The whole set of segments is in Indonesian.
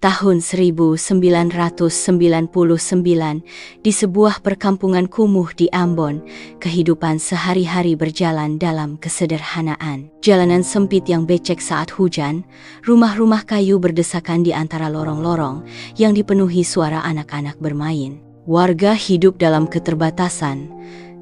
Tahun 1999, di sebuah perkampungan kumuh di Ambon, kehidupan sehari-hari berjalan dalam kesederhanaan. Jalanan sempit yang becek saat hujan, rumah-rumah kayu berdesakan di antara lorong-lorong yang dipenuhi suara anak-anak bermain. Warga hidup dalam keterbatasan,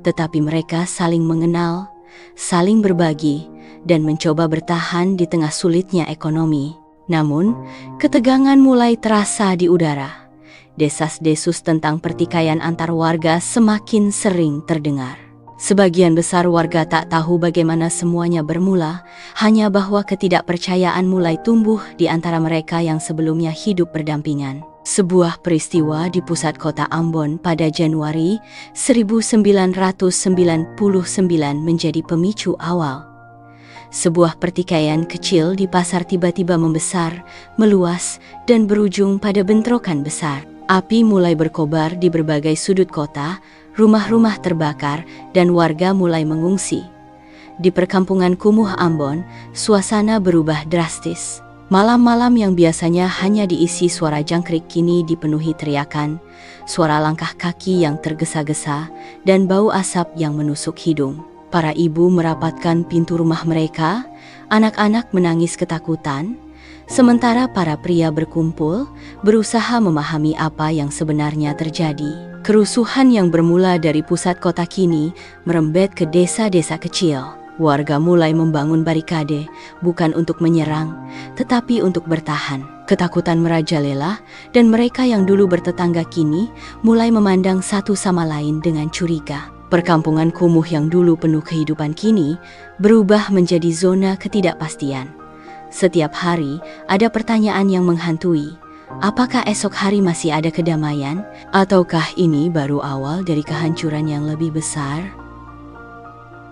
tetapi mereka saling mengenal, saling berbagi, dan mencoba bertahan di tengah sulitnya ekonomi. Namun, ketegangan mulai terasa di udara. Desas-desus tentang pertikaian antar warga semakin sering terdengar. Sebagian besar warga tak tahu bagaimana semuanya bermula, hanya bahwa ketidakpercayaan mulai tumbuh di antara mereka yang sebelumnya hidup berdampingan. Sebuah peristiwa di pusat kota Ambon pada Januari 1999 menjadi pemicu awal. Sebuah pertikaian kecil di pasar tiba-tiba membesar, meluas, dan berujung pada bentrokan besar. Api mulai berkobar di berbagai sudut kota, rumah-rumah terbakar, dan warga mulai mengungsi. Di perkampungan kumuh Ambon, suasana berubah drastis. Malam-malam yang biasanya hanya diisi suara jangkrik kini dipenuhi teriakan, suara langkah kaki yang tergesa-gesa, dan bau asap yang menusuk hidung. Para ibu merapatkan pintu rumah mereka, anak-anak menangis ketakutan, sementara para pria berkumpul, berusaha memahami apa yang sebenarnya terjadi. Kerusuhan yang bermula dari pusat kota kini merembet ke desa-desa kecil. Warga mulai membangun barikade, bukan untuk menyerang, tetapi untuk bertahan. Ketakutan merajalela, dan mereka yang dulu bertetangga kini mulai memandang satu sama lain dengan curiga. Perkampungan kumuh yang dulu penuh kehidupan kini berubah menjadi zona ketidakpastian. Setiap hari ada pertanyaan yang menghantui. Apakah esok hari masih ada kedamaian? Ataukah ini baru awal dari kehancuran yang lebih besar?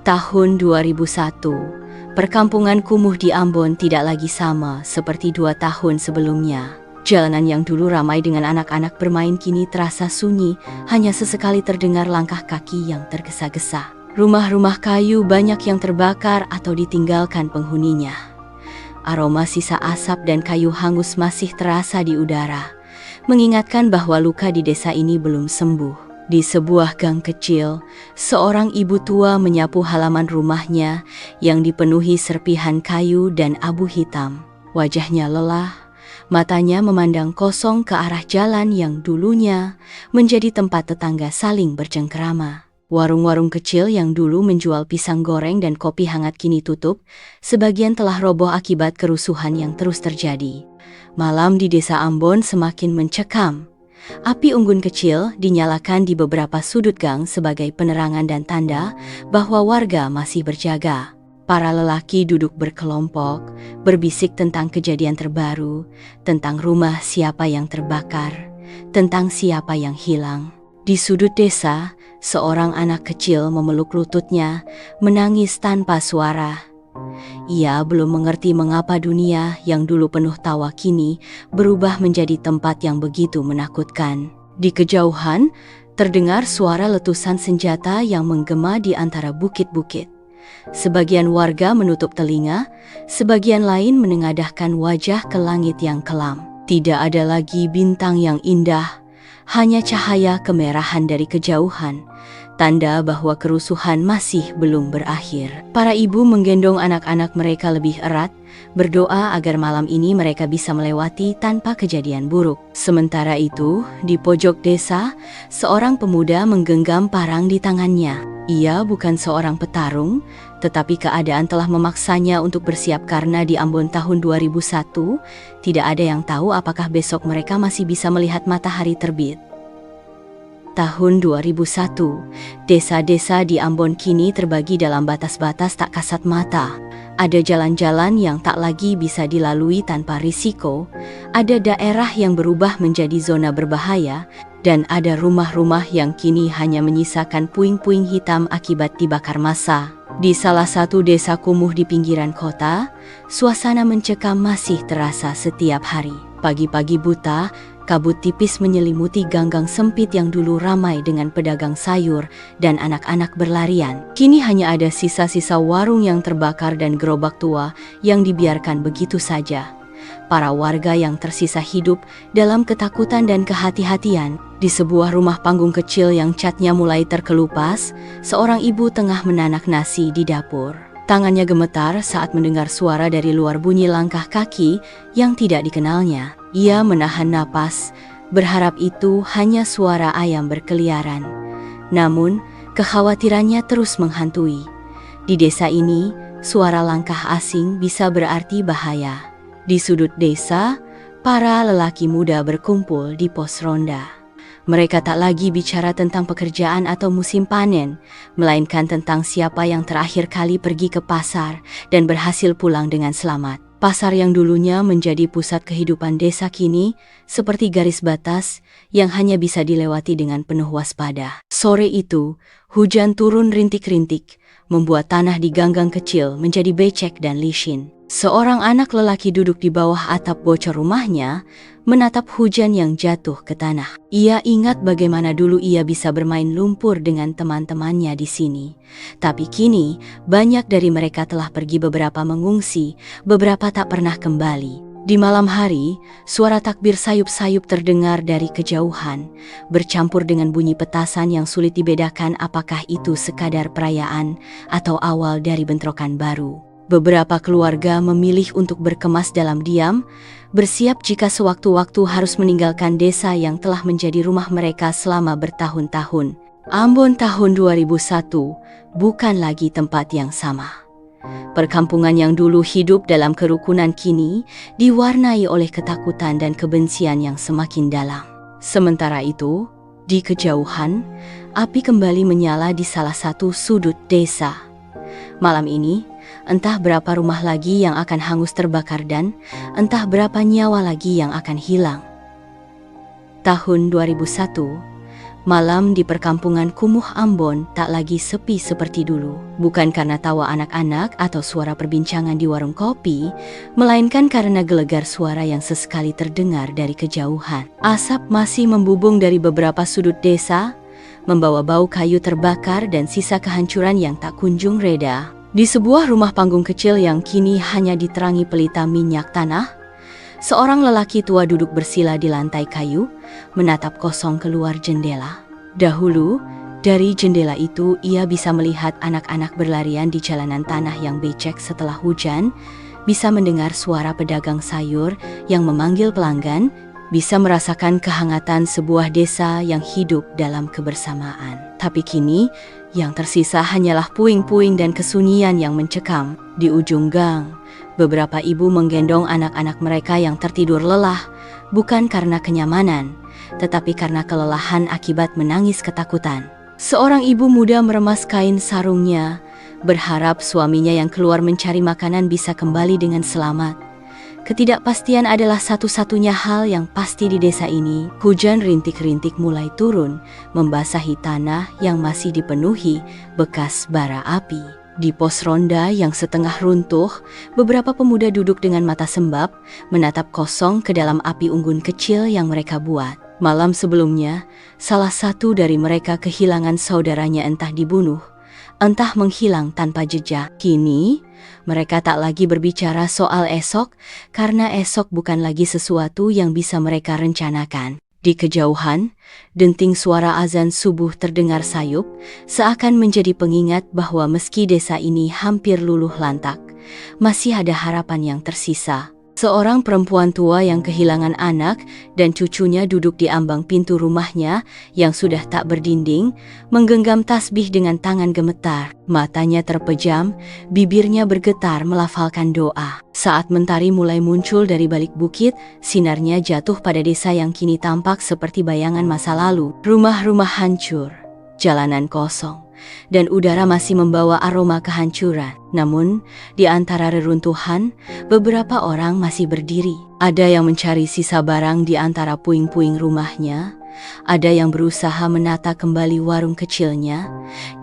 Tahun 2001, perkampungan kumuh di Ambon tidak lagi sama seperti 2 tahun sebelumnya. Jalanan yang dulu ramai dengan anak-anak bermain kini terasa sunyi, hanya sesekali terdengar langkah kaki yang tergesa-gesa. Rumah-rumah kayu banyak yang terbakar atau ditinggalkan penghuninya. Aroma sisa asap dan kayu hangus masih terasa di udara, mengingatkan bahwa luka di desa ini belum sembuh. Di sebuah gang kecil, seorang ibu tua menyapu halaman rumahnya yang dipenuhi serpihan kayu dan abu hitam. Wajahnya lelah, matanya memandang kosong ke arah jalan yang dulunya menjadi tempat tetangga saling bercengkerama. Warung-warung kecil yang dulu menjual pisang goreng dan kopi hangat kini tutup, sebagian telah roboh akibat kerusuhan yang terus terjadi. Malam di desa Ambon semakin mencekam. Api unggun kecil dinyalakan di beberapa sudut gang sebagai penerangan dan tanda bahwa warga masih berjaga. Para lelaki duduk berkelompok, berbisik tentang kejadian terbaru, tentang rumah siapa yang terbakar, tentang siapa yang hilang. Di sudut desa, seorang anak kecil memeluk lututnya, menangis tanpa suara. Ia belum mengerti mengapa dunia yang dulu penuh tawa kini berubah menjadi tempat yang begitu menakutkan. Di kejauhan, terdengar suara letusan senjata yang menggema di antara bukit-bukit. Sebagian warga menutup telinga, sebagian lain menengadahkan wajah ke langit yang kelam. Tidak ada lagi bintang yang indah, hanya cahaya kemerahan dari kejauhan, tanda bahwa kerusuhan masih belum berakhir. Para ibu menggendong anak-anak mereka lebih erat, berdoa agar malam ini mereka bisa melewati tanpa kejadian buruk. Sementara itu, di pojok desa, seorang pemuda menggenggam parang di tangannya. Ia bukan seorang petarung, tetapi keadaan telah memaksanya untuk bersiap karena di Ambon tahun 2001, tidak ada yang tahu apakah besok mereka masih bisa melihat matahari terbit. Tahun 2001, desa-desa di Ambon kini terbagi dalam batas-batas tak kasat mata. Ada jalan-jalan yang tak lagi bisa dilalui tanpa risiko, ada daerah yang berubah menjadi zona berbahaya, dan ada rumah-rumah yang kini hanya menyisakan puing-puing hitam akibat dibakar massa. Di salah satu desa kumuh di pinggiran kota, suasana mencekam masih terasa setiap hari. Pagi-pagi buta, kabut tipis menyelimuti gang-gang sempit yang dulu ramai dengan pedagang sayur dan anak-anak berlarian. Kini hanya ada sisa-sisa warung yang terbakar dan gerobak tua yang dibiarkan begitu saja. Para warga yang tersisa hidup dalam ketakutan dan kehati-hatian. Di sebuah rumah panggung kecil yang catnya mulai terkelupas, seorang ibu tengah menanak nasi di dapur. Tangannya gemetar saat mendengar suara dari luar bunyi langkah kaki yang tidak dikenalnya. Ia menahan napas, berharap itu hanya suara ayam berkeliaran. Namun, kekhawatirannya terus menghantui. Di desa ini, suara langkah asing bisa berarti bahaya. Di sudut desa, para lelaki muda berkumpul di pos ronda. Mereka tak lagi bicara tentang pekerjaan atau musim panen, melainkan tentang siapa yang terakhir kali pergi ke pasar dan berhasil pulang dengan selamat. Pasar yang dulunya menjadi pusat kehidupan desa kini seperti garis batas yang hanya bisa dilewati dengan penuh waspada. Sore itu, hujan turun rintik-rintik, membuat tanah di ganggang kecil menjadi becek dan licin. Seorang anak lelaki duduk di bawah atap bocor rumahnya, menatap hujan yang jatuh ke tanah. Ia ingat bagaimana dulu ia bisa bermain lumpur dengan teman-temannya di sini. Tapi kini, banyak dari mereka telah pergi, beberapa mengungsi, beberapa tak pernah kembali. Di malam hari, suara takbir sayup-sayup terdengar dari kejauhan, bercampur dengan bunyi petasan yang sulit dibedakan apakah itu sekadar perayaan atau awal dari bentrokan baru. Beberapa keluarga memilih untuk berkemas dalam diam, bersiap jika sewaktu-waktu harus meninggalkan desa yang telah menjadi rumah mereka selama bertahun-tahun. Ambon tahun 2001 bukan lagi tempat yang sama. Perkampungan yang dulu hidup dalam kerukunan kini diwarnai oleh ketakutan dan kebencian yang semakin dalam. Sementara itu, di kejauhan, api kembali menyala di salah satu sudut desa. Malam ini, entah berapa rumah lagi yang akan hangus terbakar dan entah berapa nyawa lagi yang akan hilang. Tahun 2001, malam di perkampungan kumuh Ambon tak lagi sepi seperti dulu. Bukan karena tawa anak-anak atau suara perbincangan di warung kopi, melainkan karena gelegar suara yang sesekali terdengar dari kejauhan. Asap masih membubung dari beberapa sudut desa, membawa bau kayu terbakar dan sisa kehancuran yang tak kunjung reda. Di sebuah rumah panggung kecil yang kini hanya diterangi pelita minyak tanah, seorang lelaki tua duduk bersila di lantai kayu, menatap kosong keluar jendela. Dahulu, dari jendela itu ia bisa melihat anak-anak berlarian di jalanan tanah yang becek setelah hujan, bisa mendengar suara pedagang sayur yang memanggil pelanggan, bisa merasakan kehangatan sebuah desa yang hidup dalam kebersamaan. Tapi kini, yang tersisa hanyalah puing-puing dan kesunyian yang mencekam. Di ujung gang, beberapa ibu menggendong anak-anak mereka yang tertidur lelah, bukan karena kenyamanan, tetapi karena kelelahan akibat menangis ketakutan. Seorang ibu muda meremas kain sarungnya, berharap suaminya yang keluar mencari makanan bisa kembali dengan selamat. Ketidakpastian adalah satu-satunya hal yang pasti di desa ini. Hujan rintik-rintik mulai turun, membasahi tanah yang masih dipenuhi bekas bara api. Di pos ronda yang setengah runtuh, beberapa pemuda duduk dengan mata sembab, menatap kosong ke dalam api unggun kecil yang mereka buat. Malam sebelumnya, salah satu dari mereka kehilangan saudaranya, entah dibunuh, entah menghilang tanpa jejak. Kini, mereka tak lagi berbicara soal esok, karena esok bukan lagi sesuatu yang bisa mereka rencanakan. Di kejauhan, denting suara azan subuh terdengar sayup, seakan menjadi pengingat bahwa meski desa ini hampir luluh lantak, masih ada harapan yang tersisa. Seorang perempuan tua yang kehilangan anak dan cucunya duduk di ambang pintu rumahnya yang sudah tak berdinding, menggenggam tasbih dengan tangan gemetar. Matanya terpejam, bibirnya bergetar melafalkan doa. Saat mentari mulai muncul dari balik bukit, sinarnya jatuh pada desa yang kini tampak seperti bayangan masa lalu. Rumah-rumah hancur, jalanan kosong, dan udara masih membawa aroma kehancuran. Namun, di antara reruntuhan, beberapa orang masih berdiri. Ada yang mencari sisa barang di antara puing-puing rumahnya, ada yang berusaha menata kembali warung kecilnya,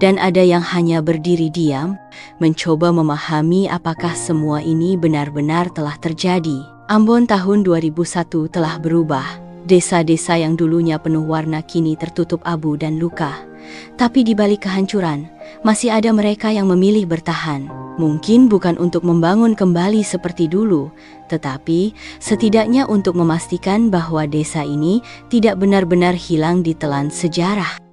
dan ada yang hanya berdiri diam, mencoba memahami apakah semua ini benar-benar telah terjadi. Ambon tahun 2001 telah berubah. Desa-desa yang dulunya penuh warna kini tertutup abu dan luka. Tapi di balik kehancuran, masih ada mereka yang memilih bertahan. Mungkin bukan untuk membangun kembali seperti dulu, tetapi setidaknya untuk memastikan bahwa desa ini tidak benar-benar hilang di telan sejarah.